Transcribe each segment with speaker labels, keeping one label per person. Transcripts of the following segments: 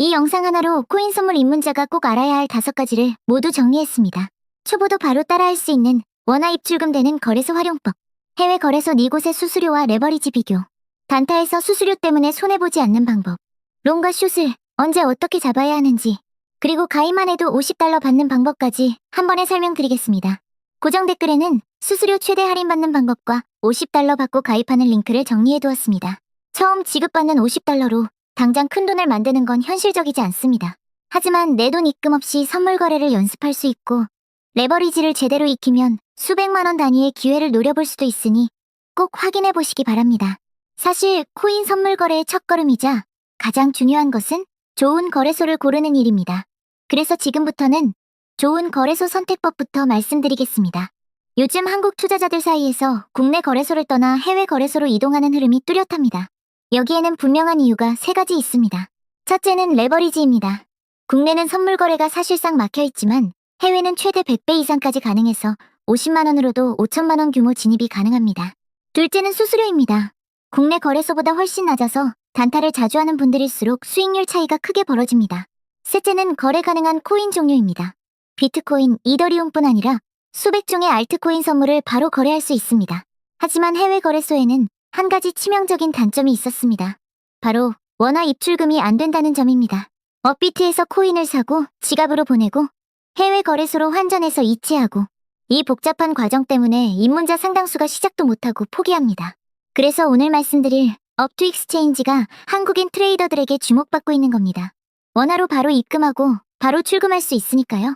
Speaker 1: 이 영상 하나로 코인 선물 입문자가 꼭 알아야 할 5가지를 모두 정리했습니다. 초보도 바로 따라할 수 있는 원화 입출금되는 거래소 활용법, 해외 거래소 4곳의 수수료와 레버리지 비교, 단타에서 수수료 때문에 손해보지 않는 방법, 롱과 숏을 언제 어떻게 잡아야 하는지, 그리고 가입만 해도 $50 받는 방법까지 한 번에 설명드리겠습니다. 고정 댓글에는 수수료 최대 할인받는 방법과 $50 받고 가입하는 링크를 정리해두었습니다. 처음 지급받는 $50로 당장 큰돈을 만드는 건 현실적이지 않습니다. 하지만 내 돈 입금 없이 선물 거래를 연습할 수 있고 레버리지를 제대로 익히면 수백만 원 단위의 기회를 노려볼 수도 있으니 꼭 확인해 보시기 바랍니다. 사실 코인 선물 거래의 첫걸음이자 가장 중요한 것은 좋은 거래소를 고르는 일입니다. 그래서 지금부터는 좋은 거래소 선택법부터 말씀드리겠습니다. 요즘 한국 투자자들 사이에서 국내 거래소를 떠나 해외 거래소로 이동하는 흐름이 뚜렷합니다. 여기에는 분명한 이유가 3가지 있습니다. 첫째는 레버리지입니다. 국내는 선물 거래가 사실상 막혀있지만 해외는 최대 100배 이상까지 가능해서 50만 원으로도 5천만 원 규모 진입이 가능합니다. 둘째는 수수료입니다. 국내 거래소보다 훨씬 낮아서 단타를 자주 하는 분들일수록 수익률 차이가 크게 벌어집니다. 셋째는 거래 가능한 코인 종류입니다. 비트코인, 이더리움뿐 아니라 수백 종의 알트코인 선물을 바로 거래할 수 있습니다. 하지만 해외 거래소에는 한 가지 치명적인 단점이 있었습니다. 바로 원화 입출금이 안 된다는 점입니다. 업비트에서 코인을 사고 지갑으로 보내고 해외 거래소로 환전해서 이체하고 이 복잡한 과정 때문에 입문자 상당수가 시작도 못하고 포기합니다. 그래서 오늘 말씀드릴 업투익스체인지가 한국인 트레이더들에게 주목받고 있는 겁니다. 원화로 바로 입금하고 바로 출금할 수 있으니까요.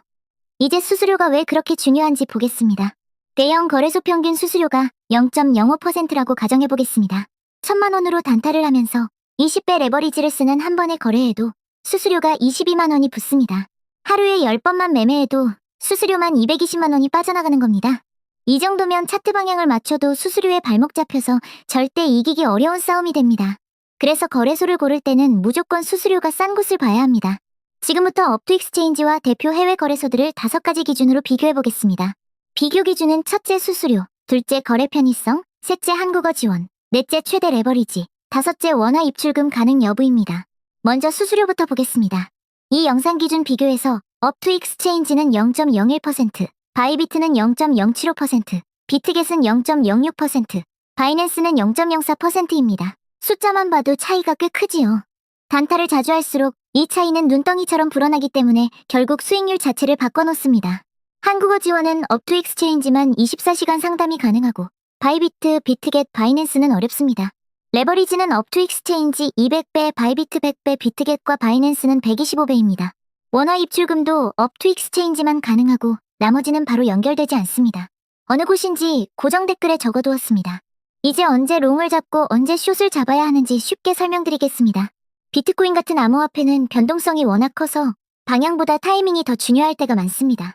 Speaker 1: 이제 수수료가 왜 그렇게 중요한지 보겠습니다. 대형 거래소 평균 수수료가 0.05%라고 가정해보겠습니다. 1,000만 원으로 단타를 하면서 20배 레버리지를 쓰는 한 번의 거래에도 수수료가 22만 원이 붙습니다. 하루에 10번만 매매해도 수수료만 220만 원이 빠져나가는 겁니다. 이 정도면 차트 방향을 맞춰도 수수료에 발목 잡혀서 절대 이기기 어려운 싸움이 됩니다. 그래서 거래소를 고를 때는 무조건 수수료가 싼 곳을 봐야 합니다. 지금부터 업투익스체인지와 대표 해외 거래소들을 5가지 기준으로 비교해보겠습니다. 비교 기준은 첫째 수수료, 둘째 거래 편의성, 셋째 한국어 지원, 넷째 최대 레버리지, 다섯째 원화 입출금 가능 여부입니다. 먼저 수수료부터 보겠습니다. 이 영상 기준 비교에서 업투익스체인지는 0.01%, 바이비트는 0.075%, 비트겟은 0.06%, 바이낸스는 0.04%입니다. 숫자만 봐도 차이가 꽤 크지요. 단타를 자주 할수록 이 차이는 눈덩이처럼 불어나기 때문에 결국 수익률 자체를 바꿔놓습니다. 한국어 지원은 업투익스체인지만 24시간 상담이 가능하고 바이비트, 비트겟, 바이낸스는 어렵습니다. 레버리지는 업투익스체인지 200배, 바이비트 100배, 비트겟과 바이낸스는 125배입니다. 원화 입출금도 업투익스체인지만 가능하고 나머지는 바로 연결되지 않습니다. 어느 곳인지 고정 댓글에 적어두었습니다. 이제 언제 롱을 잡고 언제 숏을 잡아야 하는지 쉽게 설명드리겠습니다. 비트코인 같은 암호화폐는 변동성이 워낙 커서 방향보다 타이밍이 더 중요할 때가 많습니다.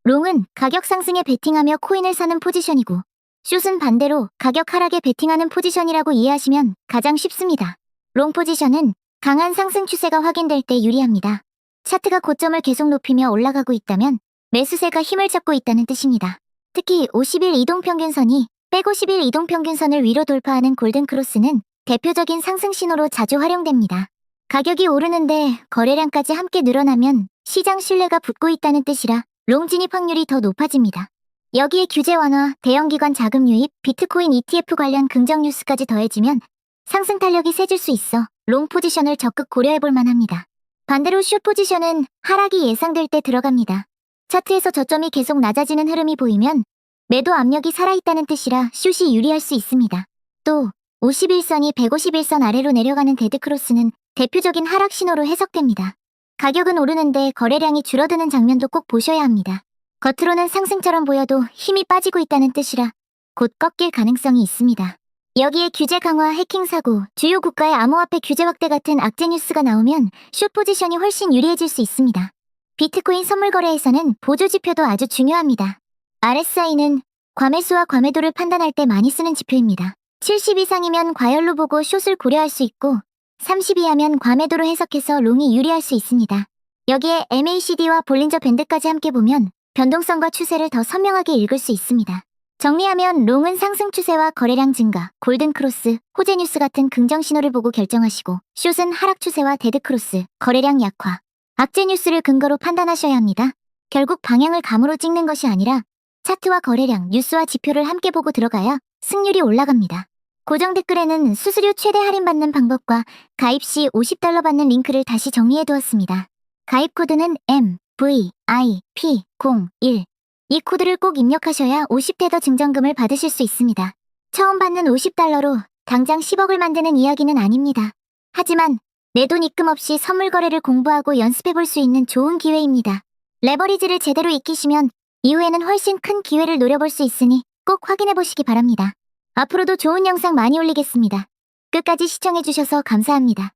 Speaker 1: 롱은 가격 상승에 베팅하며 코인을 사는 포지션이고 숏은 반대로 가격 하락에 베팅하는 포지션이라고 이해하시면 가장 쉽습니다. 롱 포지션은 강한 상승 추세가 확인될 때 유리합니다. 차트가 고점을 계속 높이며 올라가고 있다면 매수세가 힘을 잡고 있다는 뜻입니다. 특히 50일 이동평균선이 150일 이동평균선을 위로 돌파하는 골든크로스는 대표적인 상승 신호로 자주 활용됩니다. 가격이 오르는데 거래량까지 함께 늘어나면 시장 신뢰가 붙고 있다는 뜻이라 롱 진입 확률이 더 높아집니다. 여기에 규제 완화, 대형기관 자금 유입, 비트코인 ETF 관련 긍정 뉴스까지 더해지면 상승 탄력이 세질 수 있어 롱 포지션을 적극 고려해볼 만합니다. 반대로 숏 포지션은 하락이 예상될 때 들어갑니다. 차트에서 저점이 계속 낮아지는 흐름이 보이면 매도 압력이 살아있다는 뜻이라 숏이 유리할 수 있습니다. 또 51선이 151선 아래로 내려가는 데드크로스는 대표적인 하락 신호로 해석됩니다. 가격은 오르는데 거래량이 줄어드는 장면도 꼭 보셔야 합니다. 겉으로는 상승처럼 보여도 힘이 빠지고 있다는 뜻이라 곧 꺾일 가능성이 있습니다. 여기에 규제 강화, 해킹 사고, 주요 국가의 암호화폐 규제 확대 같은 악재 뉴스가 나오면 숏 포지션이 훨씬 유리해질 수 있습니다. 비트코인 선물 거래에서는 보조 지표도 아주 중요합니다. RSI는 과매수와 과매도를 판단할 때 많이 쓰는 지표입니다. 70 이상이면 과열로 보고 숏을 고려할 수 있고 30 이하면 과매도로 해석해서 롱이 유리할 수 있습니다. 여기에 MACD와 볼린저 밴드까지 함께 보면 변동성과 추세를 더 선명하게 읽을 수 있습니다. 정리하면 롱은 상승 추세와 거래량 증가, 골든크로스, 호재뉴스 같은 긍정 신호를 보고 결정하시고, 숏은 하락 추세와 데드크로스, 거래량 약화, 악재 뉴스를 근거로 판단하셔야 합니다. 결국 방향을 감으로 찍는 것이 아니라 차트와 거래량, 뉴스와 지표를 함께 보고 들어가야 승률이 올라갑니다. 고정 댓글에는 수수료 최대 할인받는 방법과 가입 시 $50 받는 링크를 다시 정리해두었습니다. 가입 코드는 MVP01. 이 코드를 꼭 입력하셔야 50대 더 증정금을 받으실 수 있습니다. 처음 받는 $50로 당장 10억을 만드는 이야기는 아닙니다. 하지만 내 돈 입금 없이 선물 거래를 공부하고 연습해볼 수 있는 좋은 기회입니다. 레버리지를 제대로 익히시면 이후에는 훨씬 큰 기회를 노려볼 수 있으니 꼭 확인해보시기 바랍니다. 앞으로도 좋은 영상 많이 올리겠습니다. 끝까지 시청해주셔서 감사합니다.